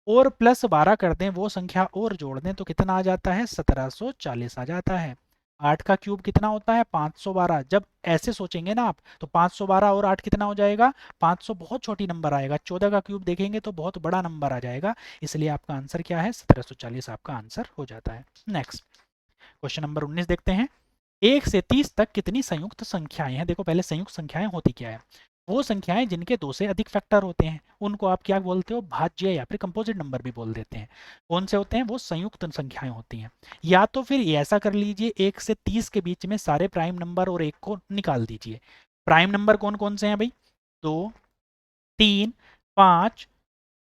और प्लस 12 कर दें वो संख्या और जोड़ दें तो कितना आ जाता है 1740 आ जाता है। 8 का क्यूब कितना होता है 512, जब ऐसे सोचेंगे ना आप तो 512 और 8 कितना हो जाएगा 500, बहुत छोटी नंबर आएगा। 14 का क्यूब देखेंगे तो बहुत बड़ा नंबर आ जाएगा, इसलिए आपका आंसर क्या है 1740 आपका आंसर हो जाता है। नेक्स्ट क्वेश्चन नंबर 19 देखते हैं। 1 से 30 तक कितनी संयुक्त संख्याएं हैं। देखो पहले संयुक्त संख्याएं होती क्या है, वो संख्याएं जिनके 2 से अधिक फैक्टर होते हैं उनको आप क्या बोलते हो, भाज्य या फिर कंपोजिट नंबर भी बोल देते हैं। कौन से होते हैं, वो संयुक्त संख्याएं होती हैं। या तो फिर ऐसा कर लीजिए 1 से 30 के बीच में सारे प्राइम नंबर और 1 को निकाल दीजिए। प्राइम नंबर कौन कौन से हैं भाई, 2, 3, 5,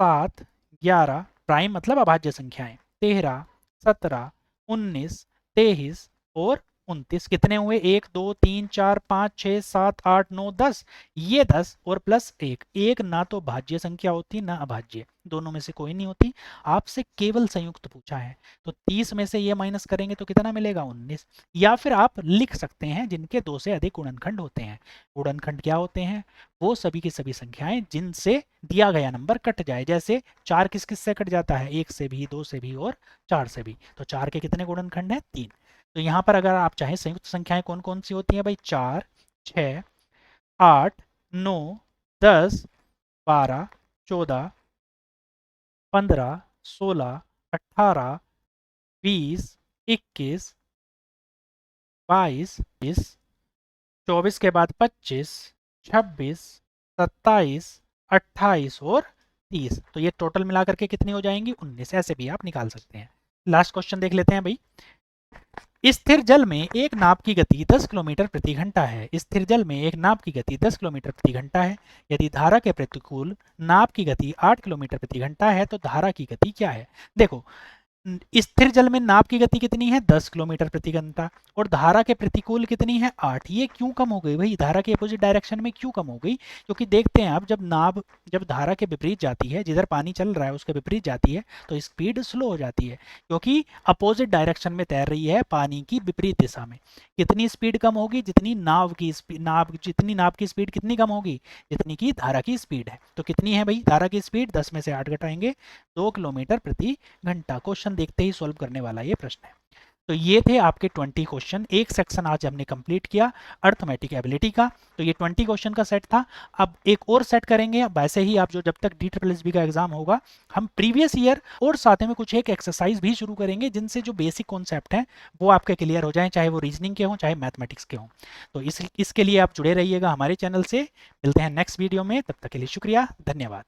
7, 11, प्राइम मतलब अभाज्य संख्याएं, 13, 17, 19, 23 और 29, कितने हुए 1 2 3 4 5 6 7 8 9 10, ये 10 और प्लस 1, एक ना तो भाज्य संख्या होती ना अभाज्य, दोनों में से कोई नहीं होती। आपसे केवल संयुक्त पूछा है तो 30 में से ये माइनस करेंगे तो कितना मिलेगा 19। या फिर आप लिख सकते हैं जिनके 2 से अधिक गुणनखंड होते हैं। गुणनखंड क्या होते हैं, वो सभी की सभी संख्याएं जिनसे दिया गया नंबर कट जाए, जैसे 4 किस किस से कट जाता है, 1 से भी, 2 से भी और 4 से भी, तो 4 के कितने गुणनखंड हैं 3। तो यहाँ पर अगर आप चाहें संयुक्त संख्याएं कौन कौन सी होती हैं भाई, 4, 6, 8, 9, 10, 12, 14, 15, 16, 18, 20, 21, 22, 24 के बाद 25, 26, 27, 28 और 30, तो ये टोटल मिला करके कितनी हो जाएंगी 19, ऐसे भी आप निकाल सकते हैं। लास्ट क्वेश्चन देख लेते हैं भाई। स्थिर जल में एक नाव की गति 10 किलोमीटर प्रति घंटा है। स्थिर जल में एक नाव की गति 10 किलोमीटर प्रति घंटा है। यदि धारा के प्रतिकूल नाव की गति 8 किलोमीटर प्रति घंटा है तो धारा की गति क्या है? देखो, स्थिर जल में नाव की गति कितनी है? 10 किलोमीटर प्रति घंटा, और धारा के प्रतिकूल कितनी है? 8। ये क्यों कम हो गई भाई? धारा के अपोजिट डायरेक्शन में क्यों कम हो गई? क्योंकि देखते हैं आप, जब नाव जब धारा के विपरीत जाती है, जिधर पानी चल रहा है उसके विपरीत जाती है, तो स्पीड स्लो हो जाती है, क्योंकि अपोजिट डायरेक्शन में तैर रही है, पानी की विपरीत दिशा में। कितनी स्पीड कम होगी? जितनी नाव की स्पीड कितनी कम होगी? जितनी की धारा की स्पीड है। तो कितनी है भाई धारा की स्पीड? 10 में से 8 घटाएंगे, 2 किलोमीटर प्रति घंटा। क्वेश्चन देखते ही सॉल्व करने वाला ये प्रश्न है। तो ये थे आपके 20 क्वेश्चन। एक सेक्शन आज हमने कंप्लीट किया अर्थमेटिक एबिलिटी का। तो ये 20 क्वेश्चन का सेट था। अब एक और सेट करेंगे। अब वैसे ही आप जो जब तक DSSB का एग्जाम होगा, हम प्रीवियस ईयर और साथ में कुछ एक एक्सरसाइज भी शुरू करेंगे, जिनसे जो बेसिक कॉन्सेप्ट हैं वो आपके क्लियर हो जाएं, चाहे वो रीजनिंग के हों चाहे मैथमेटिक्स के हों। तो इसके लिए आप जुड़े रहिएगा हमारे चैनल से। मिलते हैं नेक्स्ट वीडियो में, तब तक के लिए शुक्रिया, धन्यवाद।